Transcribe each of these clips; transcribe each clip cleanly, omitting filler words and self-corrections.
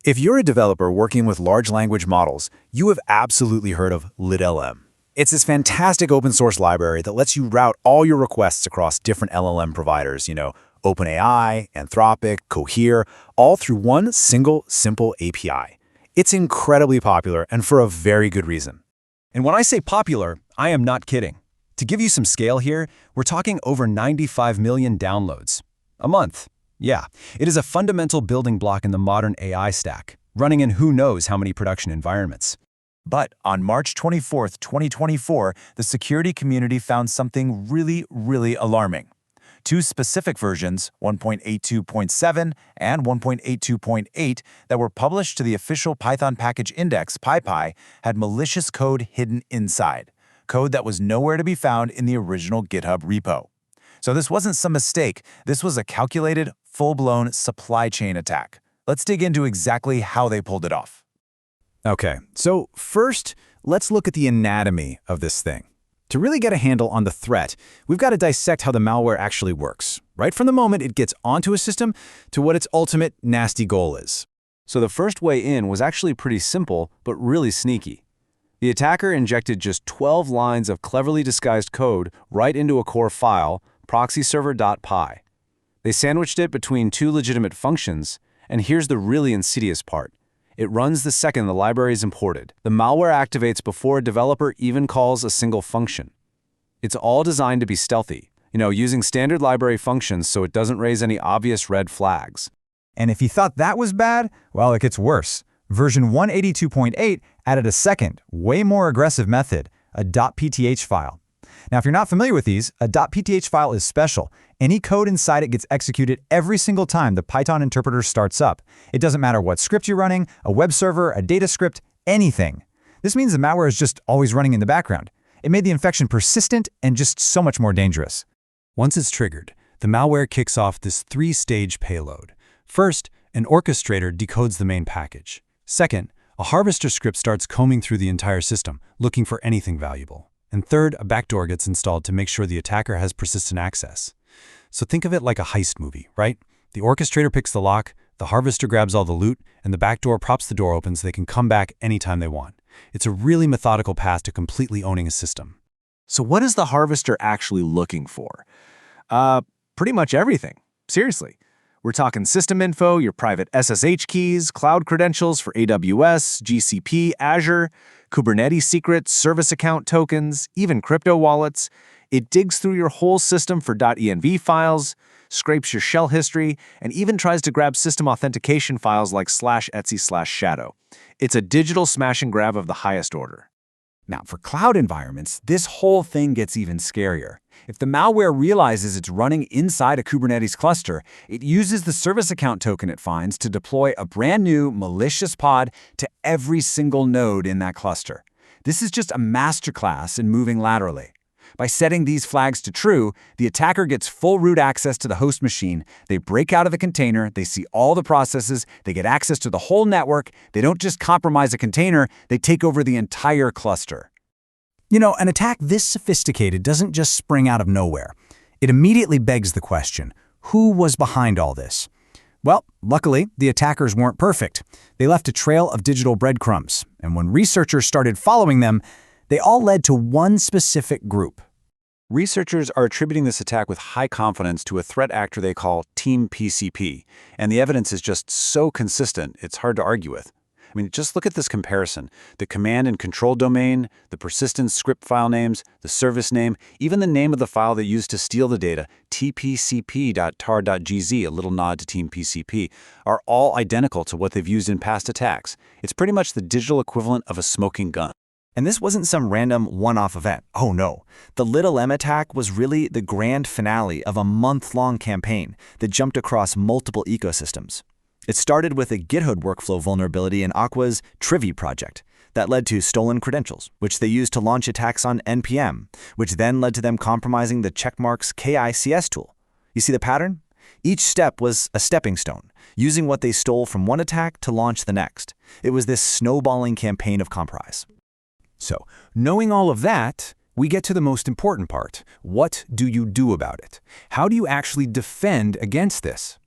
If you're a developer working with large language models, you have absolutely heard of liteLLM. It's this fantastic open source library that lets you route all your requests across different LLM providers, OpenAI, Anthropic, Cohere, all through one single, simple API. It's incredibly popular and for a very good reason. And when I say popular, I am not kidding. To give you some scale here, we're talking over 95 million downloads a month. Yeah, it is a fundamental building block in the modern AI stack, running in who knows how many production environments. But on March 24, 2024, the security community found something really alarming. Two specific versions, 1.82.7 and 1.82.8, that were published to the official Python package index, PyPI, had malicious code hidden inside, code that was nowhere to be found in the original GitHub repo. So this wasn't some mistake, this was a calculated, full-blown supply chain attack. Let's dig into exactly how they pulled it off. Okay, so first, let's look at the anatomy of this thing. To really get a handle on the threat, we've got to dissect how the malware actually works, right from the moment it gets onto a system to what its ultimate nasty goal is. So the first way in was actually pretty simple, but really sneaky. The attacker injected just 12 lines of cleverly disguised code right into a core file, proxyserver.py. They sandwiched it between two legitimate functions, and here's the really insidious part. It runs the second the library is imported. The malware activates before a developer even calls a single function. It's all designed to be stealthy, using standard library functions so it doesn't raise any obvious red flags. And if you thought that was bad, well, it gets worse. Version 182.8 added a second, way more aggressive method, a .pth file. Now, if you're not familiar with these, a .pth file is special. Any code inside it gets executed every single time the Python interpreter starts up. It doesn't matter what script you're running, a web server, a data script, anything. This means the malware is just always running in the background. It made the infection persistent and just so much more dangerous. Once it's triggered, the malware kicks off this three-stage payload. First, an orchestrator decodes the main package. Second, a harvester script starts combing through the entire system, looking for anything valuable. And third, a backdoor gets installed to make sure the attacker has persistent access. So think of it like a heist movie, right? The orchestrator picks the lock, the harvester grabs all the loot, and the backdoor props the door open so they can come back anytime they want. It's a really methodical path to completely owning a system. So what is the harvester actually looking for? Pretty much everything. Seriously. We're talking system info, your private SSH keys, cloud credentials for AWS, GCP, Azure, Kubernetes secrets, service account tokens, even crypto wallets. It digs through your whole system for .env files, scrapes your shell history, and even tries to grab system authentication files like /etc/shadow. It's a digital smash and grab of the highest order. Now, for cloud environments, this whole thing gets even scarier. If the malware realizes it's running inside a Kubernetes cluster, it uses the service account token it finds to deploy a brand new malicious pod to every single node in that cluster. This is just a masterclass in moving laterally. By setting these flags to true, the attacker gets full root access to the host machine. They break out of the container, they see all the processes, they get access to the whole network. They don't just compromise a container, they take over the entire cluster. An attack this sophisticated doesn't just spring out of nowhere. It immediately begs the question, who was behind all this? Well, luckily, the attackers weren't perfect. They left a trail of digital breadcrumbs, and when researchers started following them, they all led to one specific group. Researchers are attributing this attack with high confidence to a threat actor they call TeamPCP, and the evidence is just so consistent, it's hard to argue with. Just look at this comparison. The command and control domain, the persistent script file names, the service name, even the name of the file they used to steal the data, tpcp.tar.gz, a little nod to TeamPCP, are all identical to what they've used in past attacks. It's pretty much the digital equivalent of a smoking gun. And this wasn't some random one-off event. Oh no. The liteLLM attack was really the grand finale of a month-long campaign that jumped across multiple ecosystems. It started with a GitHub workflow vulnerability in Aqua's Trivy project that led to stolen credentials, which they used to launch attacks on NPM, which then led to them compromising the Checkmarx KICS tool. You see the pattern? Each step was a stepping stone, using what they stole from one attack to launch the next. It was this snowballing campaign of compromise. So, knowing all of that, we get to the most important part. What do you do about it? How do you actually defend against this?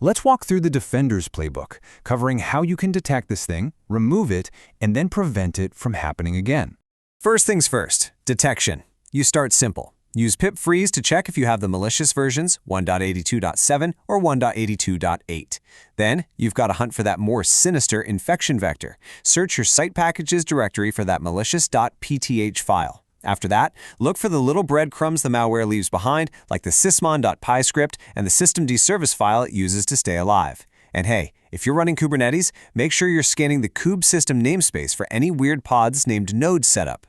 Let's walk through the Defender's playbook, covering how you can detect this thing, remove it, and then prevent it from happening again. First things first, detection. You start simple. Use pip freeze to check if you have the malicious versions 1.82.7 or 1.82.8. Then, you've got to hunt for that more sinister infection vector. Search your site packages directory for that malicious.pth file. After that, look for the little breadcrumbs the malware leaves behind, like the sysmon.py script and the systemd service file it uses to stay alive. And hey, if you're running Kubernetes, make sure you're scanning the kube system namespace for any weird pods named node setup.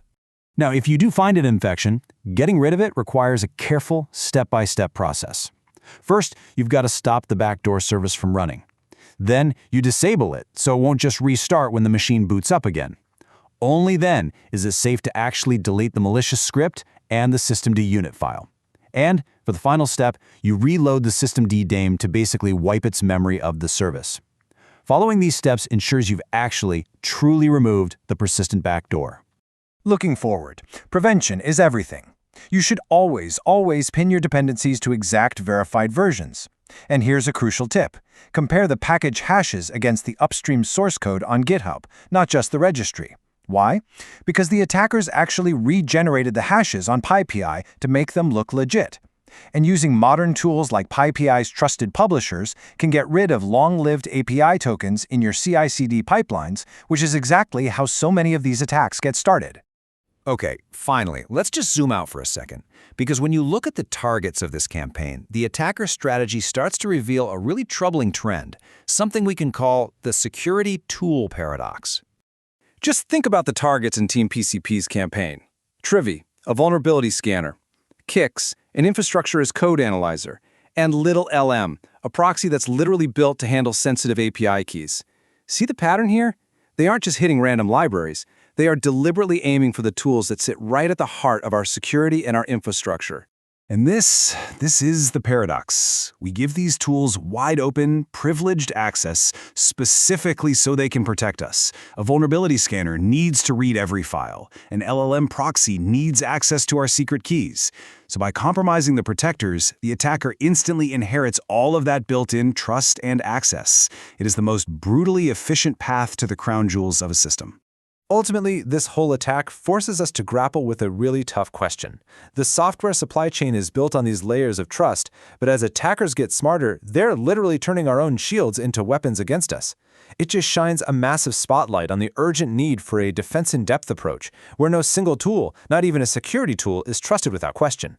Now, if you do find an infection, getting rid of it requires a careful, step-by-step process. First, you've got to stop the backdoor service from running. Then, you disable it so it won't just restart when the machine boots up again. Only then is it safe to actually delete the malicious script and the systemd unit file. And, for the final step, you reload the systemd dame to basically wipe its memory of the service. Following these steps ensures you've actually, truly removed the persistent backdoor. Looking forward, prevention is everything. You should always pin your dependencies to exact verified versions. And here's a crucial tip. Compare the package hashes against the upstream source code on GitHub, not just the registry. Why? Because the attackers actually regenerated the hashes on PyPI to make them look legit. And using modern tools like PyPI's trusted publishers can get rid of long-lived API tokens in your CI/CD pipelines, which is exactly how so many of these attacks get started. Okay, finally, let's just zoom out for a second. Because when you look at the targets of this campaign, the attacker strategy starts to reveal a really troubling trend, something we can call the security tool paradox. Just think about the targets in TeamPCP's campaign. Trivy, a vulnerability scanner. Kix, an infrastructure as code analyzer. And liteLLM, a proxy that's literally built to handle sensitive API keys. See the pattern here? They aren't just hitting random libraries. They are deliberately aiming for the tools that sit right at the heart of our security and our infrastructure. And this is the paradox. We give these tools wide open, privileged access specifically so they can protect us. A vulnerability scanner needs to read every file. An LLM proxy needs access to our secret keys. So by compromising the protectors, the attacker instantly inherits all of that built-in trust and access. It is the most brutally efficient path to the crown jewels of a system. Ultimately, this whole attack forces us to grapple with a really tough question. The software supply chain is built on these layers of trust, but as attackers get smarter, they're literally turning our own shields into weapons against us. It just shines a massive spotlight on the urgent need for a defense-in-depth approach, where no single tool, not even a security tool, is trusted without question.